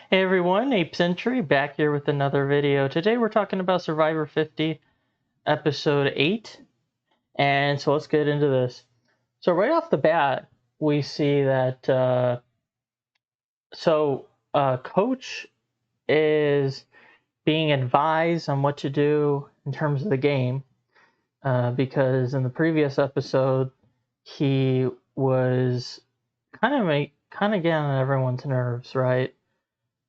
Hey everyone, Ape Century back here with another video. Today we're talking about Survivor 50, episode 8. And so let's get into this. So right off the bat, we see that Coach is being advised on what to do in terms of the game. Because in the previous episode, he was kind of getting on everyone's nerves, right?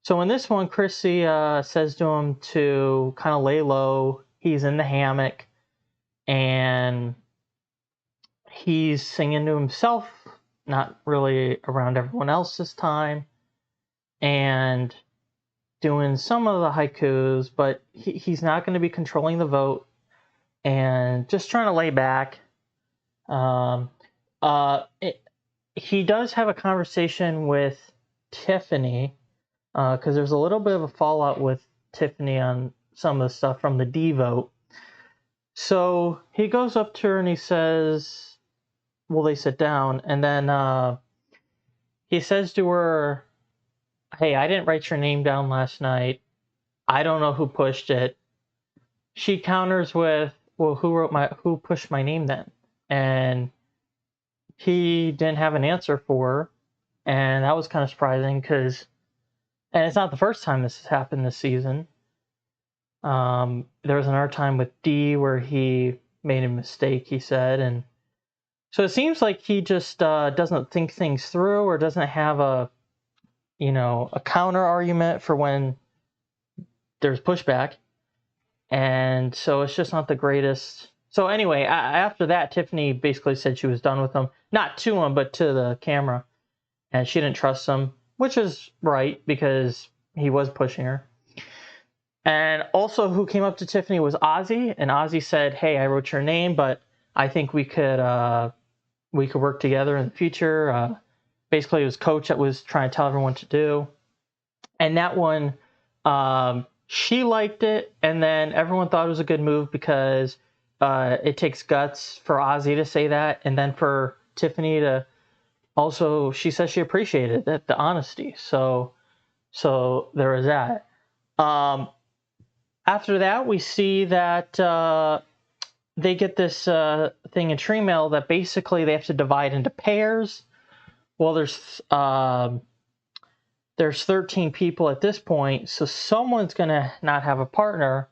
So in this one, Chrissy says to him to kind of lay low. He's in the hammock and he's singing to himself, not really around everyone else this time, and doing some of the haikus, but he's not going to be controlling the vote and just trying to lay back. Um, he does have a conversation with Tiffany because there's a little bit of a fallout with Tiffany on some of the stuff from the D vote. So he goes up to her and he says, well, they sit down, and then he says to her, hey, I didn't write your name down last night. I don't know who pushed it. She counters with, well, who pushed my name then? And he didn't have an answer for her, and that was kind of surprising because, and it's not the first time this has happened this season. There was another time with D where he made a mistake, he said, and so it seems like he just doesn't think things through or doesn't have a counter argument for when there's pushback, and so it's just not the greatest. So anyway, after that, Tiffany basically said she was done with him, not to him, but to the camera, and she didn't trust him, which is right because he was pushing her. And also who came up to Tiffany was Ozzy, and Ozzy said, hey, I wrote your name, but I think we could work together in the future. Basically, it was Coach that was trying to tell everyone what to do. And that one, she liked it, and then everyone thought it was a good move because it takes guts for Ozzy to say that, and then for Tiffany to also, she says she appreciated the honesty. So there was that. After that, we see that they get this thing in Tree Mail that basically they have to divide into pairs. Well, there's 13 people at this point, so someone's going to not have a partner,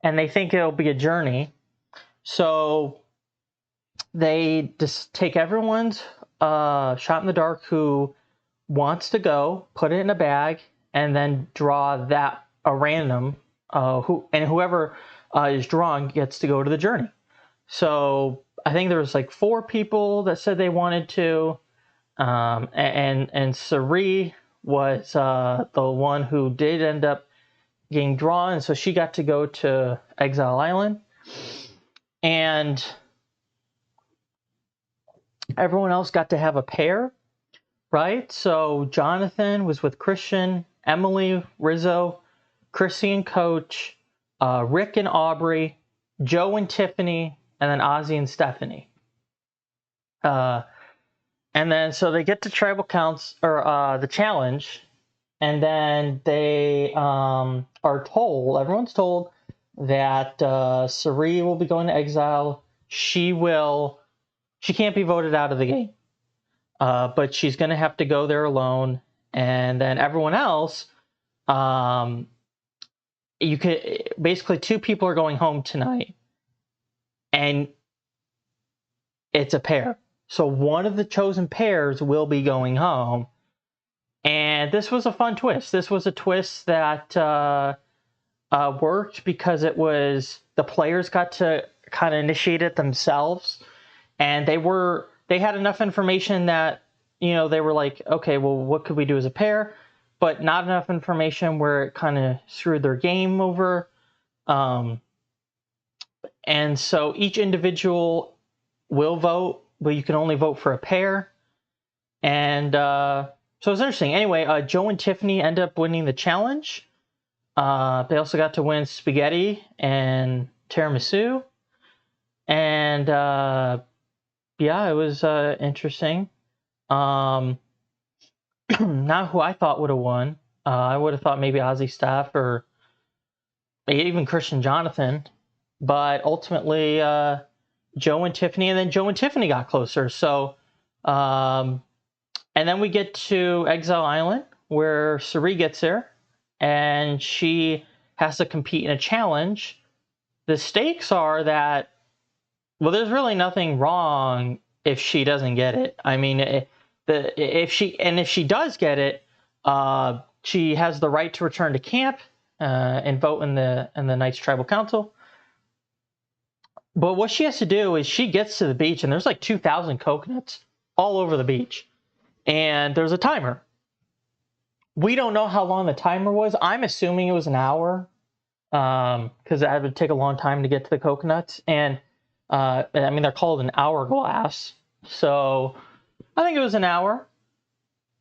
and they think it'll be a journey. So they just take everyone's shot in the dark who wants to go, put it in a bag, and then draw that a random whoever is drawn gets to go to the journey. So I think there was like 4 people that said they wanted to, and Sari was the one who did end up getting drawn, so she got to go to Exile Island, and everyone else got to have a pair, right? So Jonathan was with Christian, Emily, Rizzo, Chrissy and Coach, Rick and Aubrey, Joe and Tiffany, and then Ozzy and Stephanie. And then so they get to tribal counts or the challenge, and then they are told, everyone's told that Sari will be going to exile. She can't be voted out of the game, but she's going to have to go there alone. And then everyone else, you could basically 2 people are going home tonight, and it's a pair. So one of the chosen pairs will be going home, and this was a fun twist. This was a twist that worked because it was the players got to kind of initiate it themselves, and they had enough information that they were like, okay, well, what could we do as a pair? But not enough information where it kind of screwed their game over. And so each individual will vote, but you can only vote for a pair. And so it's interesting. Anyway, Joe and Tiffany end up winning the challenge. They also got to win spaghetti and tiramisu. And yeah, it was interesting. Not who I thought would have won, I would have thought maybe Ozzy Staff or maybe even Christian Jonathan, but ultimately Joe and Tiffany, and then Joe and Tiffany got closer. So, and then we get to Exile Island where Cirie gets there, and she has to compete in a challenge. The stakes are that, well, there's really nothing wrong if she doesn't get it. I mean, if she does get it, she has the right to return to camp and vote in the Knights Tribal Council. But what she has to do is she gets to the beach, and there's like 2,000 coconuts all over the beach, and there's a timer. We don't know how long the timer was. I'm assuming it was an hour, because that would take a long time to get to the coconuts. And I mean, they're called an hourglass, so I think it was an hour.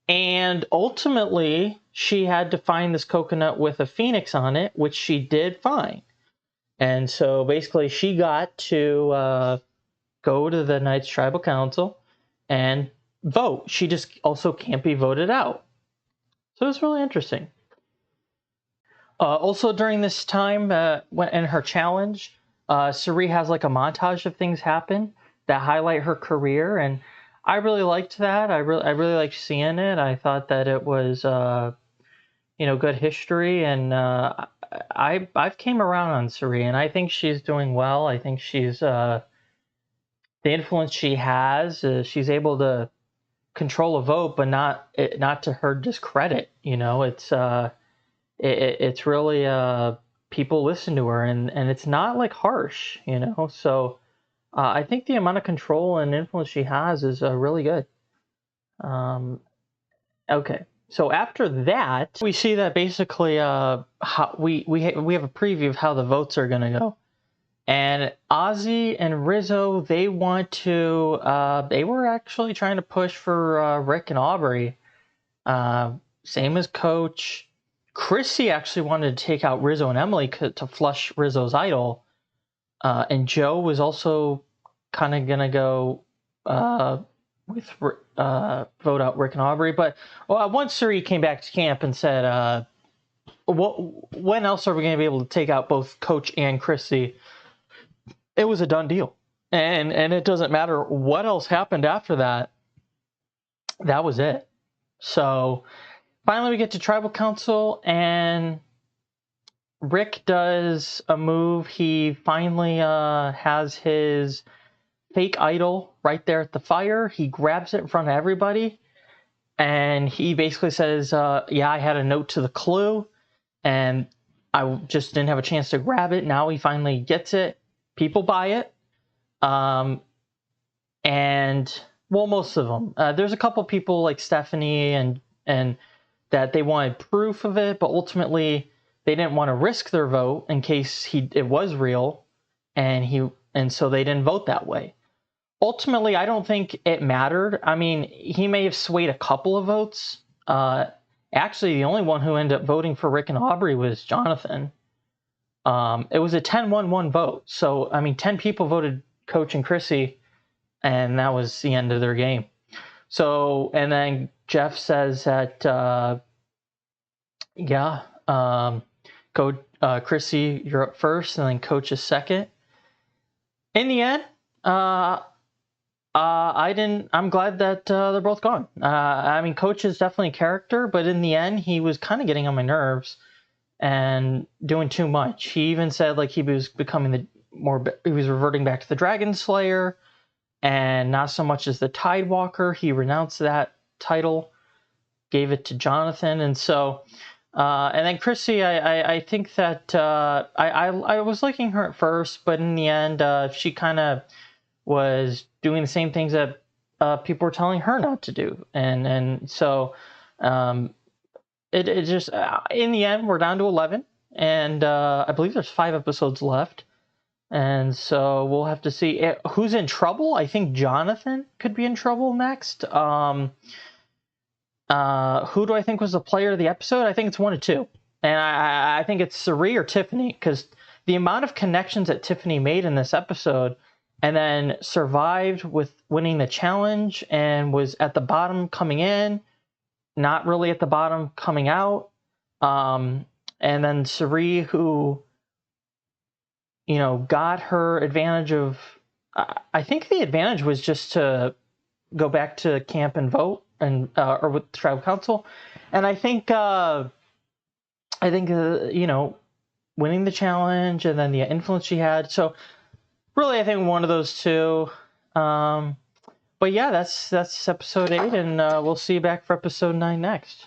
And ultimately, she had to find this coconut with a phoenix on it, which she did find. And so basically, she got to go to the Knights Tribal Council and vote. She just also can't be voted out. So it's really interesting. Also, during this time, in her challenge, Cirie has like a montage of things happen that highlight her career, and I really liked that. I really liked seeing it. I thought that it was, good history, and I've came around on Cirie, and I think she's doing well. I think she's the influence she has. She's able to control a vote, but not to her discredit. It's really people listen to her, and it's not like harsh. So I think the amount of control and influence she has is really good. Okay, so after that, we see that basically how we have a preview of how the votes are going to go. And Ozzy and Rizzo, they want to, they were actually trying to push for Rick and Aubrey. Same as Coach. Chrissy actually wanted to take out Rizzo and Emily to flush Rizzo's idol. And Joe was also kind of going to go vote out Rick and Aubrey. But once Cirie came back to camp and said, when else are we going to be able to take out both Coach and Chrissy? It was a done deal. And it doesn't matter what else happened after that. That was it. So finally we get to Tribal Council, and Rick does a move. He finally has his fake idol right there at the fire. He grabs it in front of everybody, and he basically says, yeah, I had a note to the clue, and I just didn't have a chance to grab it. Now he finally gets it. People buy it. And, well, most of them. There's a couple people like Stephanie and that they wanted proof of it, but ultimately they didn't want to risk their vote in case it was real, and so they didn't vote that way. Ultimately, I don't think it mattered. I mean, he may have swayed a couple of votes. Actually, the only one who ended up voting for Rick and Aubrey was Jonathan. It was a 10-1-1 vote. So, I mean, 10 people voted Coach and Chrissy, and that was the end of their game. So, and then Jeff says that, Chrissy, you're up first, and then Coach is second. In the end, I'm glad that they're both gone. I mean, Coach is definitely a character, but in the end, he was kind of getting on my nerves and doing too much. He even said like he was he was reverting back to the Dragon Slayer, and not so much as the Tidewalker. He renounced that title, gave it to Jonathan, and so. And then Chrissy, I think that I was liking her at first, but in the end, she kind of was doing the same things that people were telling her not to do, and so it just in the end we're down to 11, and I believe there's 5 episodes left, and so we'll have to see who's in trouble. I think Jonathan could be in trouble next. Who do I think was the player of the episode? I think it's one of two. And I think it's Cirie or Tiffany, because the amount of connections that Tiffany made in this episode, and then survived with winning the challenge, and was at the bottom coming in, not really at the bottom coming out. And then Cirie, who, got her advantage of, I think the advantage was just to go back to camp and vote, and or with the tribal council. And I think winning the challenge and then the influence she had. So really, I think one of those two. But yeah, that's episode 8, and we'll see you back for episode 9 next.